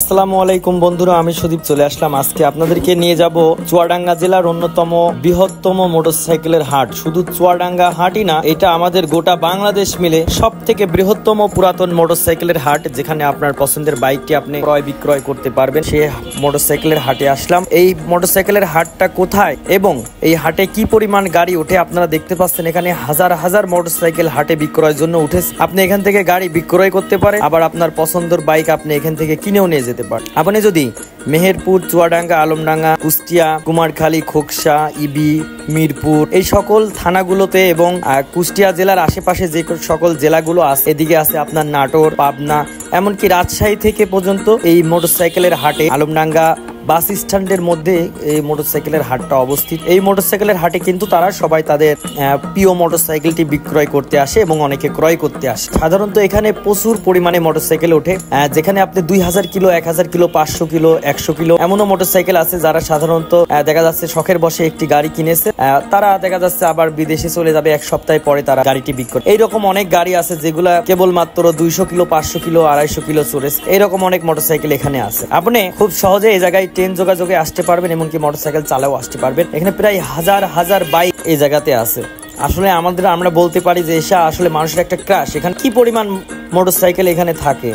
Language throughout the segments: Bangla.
আসসালামু আলাইকুম বন্ধুরা, আমি সুদীপ চলে আসলাম। আজকে আপনাদেরকে নিয়ে যাব চুয়াডাঙ্গা জেলার অন্যতম বৃহত্তম মোটরসাইকেলের হাট। শুধু চুয়াডাঙ্গা হাটই না, এটা আমাদের গোটা বাংলাদেশ মিলে সব থেকে বৃহত্তম পুরাতন মোটরসাইকেলের হাট, যেখানে আপনার পছন্দের বাইকটি আপনি ক্রয় বিক্রয় করতে পারবেন। সেই মোটরসাইকেলের হাটে আসলাম। এই মোটরসাইকেলের হাটটা কোথায় এবং এই হাটে কি পরিমাণ গাড়ি ওঠে আপনারা দেখতে পাচ্ছেন। এখানে হাজার হাজার মোটরসাইকেল হাটে বিক্রয়ের জন্য উঠেছে। আপনি এখান থেকে গাড়ি বিক্রয় করতে পারেন, আবার আপনার পছন্দের বাইক আপনি এখান থেকে কিনেও নিয়ে যেতে পারেন। আপনি যদি মেহেরপুর, চুয়াডাঙ্গা, আলমডাঙ্গা, কুষ্টিয়া, কুমারখালী, খোকসা, ইবি, মিরপুর এই সকল থানাগুলোতে এবং কুষ্টিয়া জেলার আশেপাশে যে সকল জেলাগুলো আছে, এদিকে আছে আপনার নাটোর, পাবনা, এমনকি রাজশাহী থেকে পর্যন্ত এই মোটরসাইকেলের হাটে আলমডাঙ্গা বাস স্ট্যান্ডের মধ্যে এই মোটরসাইকেলের হাটটা অবস্থিত। এই মোটরসাইকেলের হাটে কিন্তু তারা সবাই তাদের প্রিয় মোটরসাইকেলটি বিক্রয় করতে আসে এবং অনেকে ক্রয় করতে আসে। সাধারণত এখানে প্রচুর পরিমাণে মোটরসাইকেল ওঠে, যেখানে আপনি 2000 কিলো, 1000 কিলো, 500 কিলো, 100 কিলো এমনও মোটরসাইকেল আছে যারা সাধারণত দেখা যাচ্ছে শখের বসে একটি গাড়ি কিনেছে, তারা দেখা যাচ্ছে আবার বিদেশে চলে যাবে, এক সপ্তাহ পরে তারা গাড়িটি বিক্রয়। এইরকম অনেক গাড়ি আছে যেগুলা কেবলমাত্র 200 কিলো, 500 কিলো, 250 কিলো চলেছে। এইরকম অনেক মোটরসাইকেল এখানে আছে। আপনি খুব সহজে এই জায়গায় ট্রেন যোগাযোগে আসতে পারবেন, এমনকি মোটরসাইকেল চালাও আসতে পারবেন। এখানে প্রায় হাজার হাজার বাইক এই জায়গাতে আছে। আসলে আমরা বলতে পারি যে এসা আসলে মানুষের একটা ক্রাশ। এখানে কি পরিমাণ মোটরসাইকেল এখানে থাকে।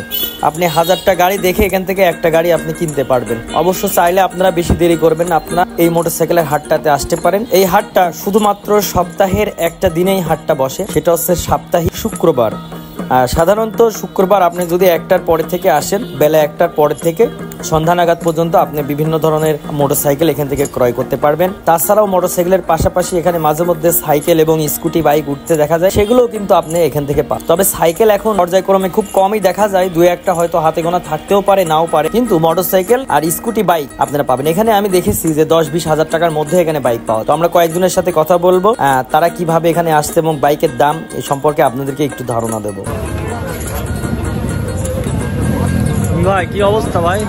আপনি হাজারটা গাড়ি দেখে এখান থেকে একটা গাড়ি আপনি কিনতে পারবেন। অবশ্য চাইলে আপনারা বেশি দেরি করবেন না, আপনারা এই মোটরসাইকেলের হাটটাতে আসতে পারেন। এই হাটটা শুধুমাত্র সপ্তাহের একটা দিনেই হাটটা বসে, সেটা হচ্ছে সাপ্তাহিক শুক্রবার। সাধারণত শুক্রবার আপনি যদি 1টার পরে থেকে আসেন, বেলা 1টার পরে থেকে সন্ধ্যা নাগাদ পর্যন্ত আপনি বিভিন্ন ধরনের মোটরসাইকেল এখান থেকে ক্রয় করতে পারবেন। তাছাড়াও মোটরসাইকেলের পাশাপাশি এখানে মাঝে মধ্যে সাইকেল এবং স্কুটি, বাইক উঠতে দেখা যায়, সেগুলোও কিন্তু আপনি এখান থেকে পান। তবে সাইকেল এখন পর্যায়ক্রমে খুব কমই দেখা যায়, 2-1টা হয়তো হাতে গোনা থাকতেও পারে, নাও পারে, কিন্তু মোটরসাইকেল আর স্কুটি, বাইক আপনারা পাবেন। এখানে আমি দেখেছি যে 10-20 হাজার টাকার মধ্যে এখানে বাইক পাওয়া। তো আমরা কয়েকজনের সাথে কথা বলবো, তারা কিভাবে এখানে আসছে এবং বাইকের দাম এই সম্পর্কে আপনাদেরকে একটু ধারণা দেবো। ভাই কি অবস্থা ভাই?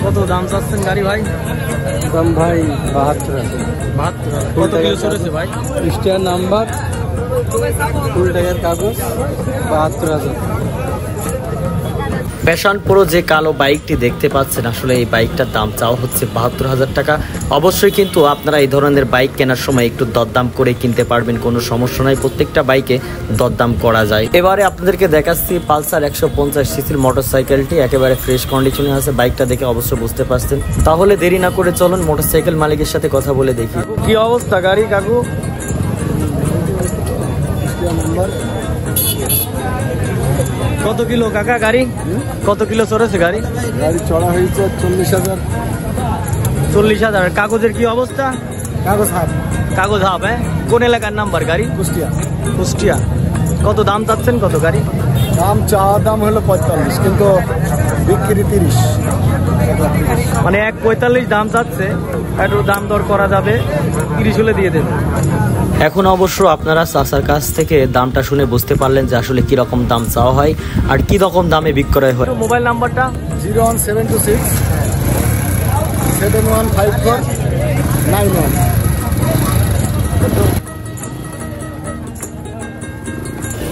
কত দাম চাচ্ছেন গাড়ি ভাই? দাম ভাই 72 আছে। 72 কত কিলো চলেছে ভাই? স্টিয়ার নাম্বার, ফুল টায়ার কাগজ, 72,000। প্যাশন প্রো যে কালো বাইকটি দেখতে পাচ্ছেন, আসলে এই বাইকটার দাম চাওয়া হচ্ছে 72,000 টাকা। অবশ্যই কিন্তু আপনারা এই ধরনের বাইক কেনার সময় একটু দরদাম করে কিনতে পারবেন, কোনো সমস্যা নাই, প্রত্যেকটা বাইকে দরদাম করা যায়। এবারে আপনাদেরকে দেখাচ্ছি পালসার 150 সিসির মোটরসাইকেলটি, একেবারে ফ্রেশ কন্ডিশনে আছে। বাইকটা দেখে অবশ্যই বুঝতে পারছেন। তাহলে দেরি না করে চলুন মোটরসাইকেল মালিকের সাথে কথা বলে দেখি। কি অবস্থা গাড়ি কাকু? কত কিলো কাকা গাড়ি? কত কিলো চড়েছে গাড়ি? গাড়ি চড়া হয়েছে 40,000। 40,000। কাগজের কি অবস্থা? কাগজ হাফ। কাগজ হাফ। কোন এলাকার নাম্বার গাড়ি? কুষ্টিয়া। কুষ্টিয়া। কত দাম চাচ্ছেন? কত গাড়ি দাম? চাওয়া দাম হলো 45, কিন্তু বিক্রি 30। মানে 1.45 দাম চাচ্ছে, একটু দাম দর করা যাবে, 30 হলে দিয়ে দেবে। এখন অবশ্য আপনারা চাচার কাছ থেকে দামটা শুনে বুঝতে পারলেন যে আসলে কি রকম দাম চাওয়া হয় আর কি রকম দামে বিক্রয় হয়। মোবাইল নাম্বারটা 01726 715491।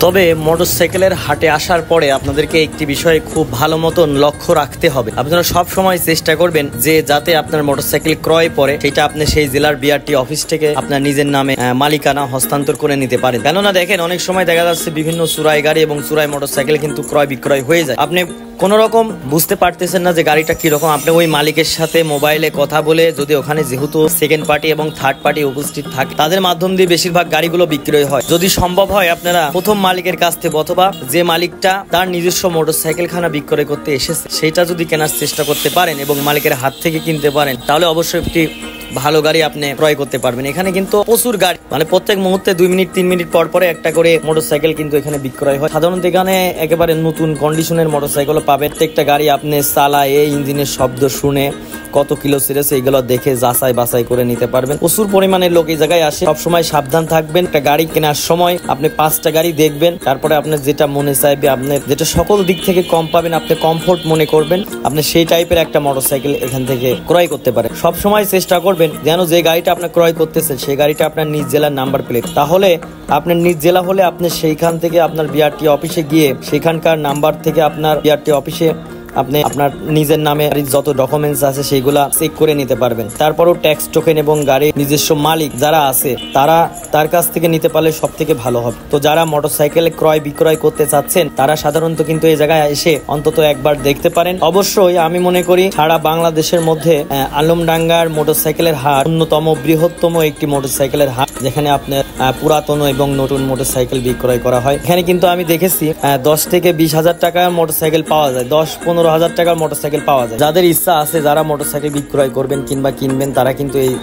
তবে মোটরসাইকেলের হাটে আসার পরে আপনাদেরকে একটি বিষয়ে খুব ভালো মতন লক্ষ্য রাখতে হবে। আপনারা সব সময় চেষ্টা করবেন যে যাতে আপনার মোটরসাইকেল ক্রয় পরে সেটা আপনি সেই জেলার বিআরটি অফিস থেকে আপনার নিজের নামে মালিকানা হস্তান্তর করে নিতে পারেন। কেননা দেখেন, অনেক সময় দেখা যাচ্ছে বিভিন্ন চুরাই গাড়ি এবং চুরাই মোটরসাইকেল কিন্তু ক্রয় বিক্রয় হয়ে যায়। আপনি কোন রকম বুঝতে পারতেছেন না যে গাড়িটা কিরকম, আপনি ওই মালিকের সাথে মোবাইলে কথা বলে, যদি ওখানে যেহেতু সেকেন্ড পার্টি এবং থার্ড পার্টি উপস্থিত থাকে, তাদের মাধ্যম দিয়ে বেশিরভাগ গাড়িগুলো বিক্রয় হয়। যদি সম্ভব হয় আপনারা প্রথম মালিকের কাছ থেকে অথবা যে মালিকটা তার নিজস্ব মোটরসাইকেল খানা বিক্রয় করতে এসেছে সেটা যদি কেনার চেষ্টা করতে পারেন এবং মালিকের হাত থেকে কিনতে পারেন, তাহলে অবশ্যই একটি ভালো গাড়ি আপনি ক্রয় করতে পারবেন। এখানে কিন্তু প্রচুর গাড়ি, মানে প্রত্যেক মুহূর্তে 2 মিনিট 3 মিনিট পর পরে একটা করে মোটরসাইকেল কিন্তু এখানে বিক্রয় হয়। সাধারণত এখানে একেবারে নতুন কন্ডিশনের মোটরসাইকেলও পাবেন। প্রত্যেকটা গাড়ি আপনি চালায় ইঞ্জিনের শব্দ শুনে কত কিলো ছেড়েছে এগুলো দেখে যাচাই বাছাই করে নিতে পারবেন। প্রচুর পরিমাণে লোক এই জায়গায় আসে। সবসময় সাবধান থাকবেন। একটা গাড়ি কেনার সময় আপনি 5টা গাড়ি দেখবেন, তারপরে আপনার যেটা মনে চাইবে, আপনার যেটা সকল দিক থেকে কম পাবেন, আপনি কমফোর্ট মনে করবেন, আপনি সেই টাইপের একটা মোটরসাইকেল এখান থেকে ক্রয় করতে পারেন। সবসময় চেষ্টা করবেন যেন যে গাড়িটা আপনি ক্রয় করতেছেন সেই গাড়িটা আপনার নিজ জেলার নাম্বার প্লেট। তাহলে আপনার নিজ জেলা হলে আপনি সেইখান থেকে আপনার বিআরটি অফিসে গিয়ে সেখানকার নাম্বার থেকে আপনার বিআরটি অফিসে আপনি আপনার নিজের নামে যত ডকুমেন্টস আছে সেইগুলা চেক করে নিতে পারবেন। তারপরও ট্যাক্স টোকেন এবং গাড়ির নিজস্ব মালিক যারা আছে তার কাছ থেকে নিতে পারলে সব থেকে ভালো হবে। তো যারা মোটরসাইকেল ক্রয় বিক্রয় করতে চাচ্ছেন তারা সাধারণত কিন্তু এই জায়গায় এসে অন্তত একবার দেখতে পারেন। অবশ্যই আমি মনে করি সারা বাংলাদেশের মধ্যে আলমডাঙ্গার মোটরসাইকেলের হাট অন্যতম বৃহত্তম একটি মোটরসাইকেলের হাট, যেখানে আপনার পুরাতন এবং নতুন মোটরসাইকেল বিক্রয় করা হয়। এখানে কিন্তু আমি দেখেছি 10 থেকে 20,000 টাকার মোটরসাইকেল পাওয়া যায়, 10-15,000 টাকার মোটরসাইকেল পাওয়া যায়। যাদের ইচ্ছা আছে যারা মোটরসাইকেল বিক্রয় করবেন কিংবা কিনবেন তারা কিন্তু এই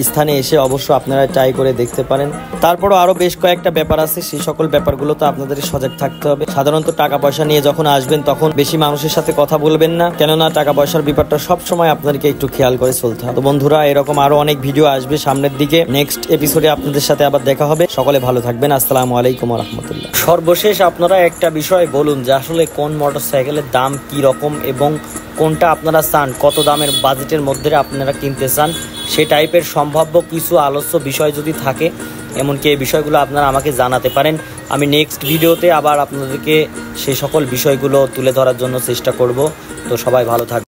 স্থানে এসে অবশ্য আপনারা ট্রাই করে দেখতে পারেন। তারপরও আরো বেশ কয়েকটা ব্যাপার আছে, সেই সকল ব্যাপারগুলো তো আপনাদের সজাগ থাকতে হবে। সাধারণত টাকা পয়সা নিয়ে যখন আসবেন তখন বেশি মানুষের সাথে কথা বলবেন না, কেননা টাকা পয়সার ব্যাপারটা সব সময় আপনাদেরকে একটু খেয়াল করে চলতে হবে। তো বন্ধুরা, এরকম আরো অনেক ভিডিও আসবে সামনের দিকে। নেক্সট এপিসোডে আপনাদের সাথে আবার দেখা হবে। সকলে ভালো থাকবেন। আসসালামু আলাইকুম ওয়া রাহমাতুল্লাহ। সর্বশেষ আপনারা একটা বিষয় বলুন যে আসলে কোন মোটরসাইকেলের দাম কি রকম এবং কোনটা আপনারা চান, কত দামের বাজেটের মধ্যে আপনারা কিনতে চান, সে টাইপের সম্ভাব্য কিছু আলোচ্য বিষয় যদি থাকে, এমনকি এই বিষয়গুলো আপনারা আমাকে জানাতে পারেন। আমি নেক্সট ভিডিওতে আবার আপনাদেরকে সেই সকল বিষয়গুলো তুলে ধরার জন্য চেষ্টা করব। তো সবাই ভালো থাকবেন।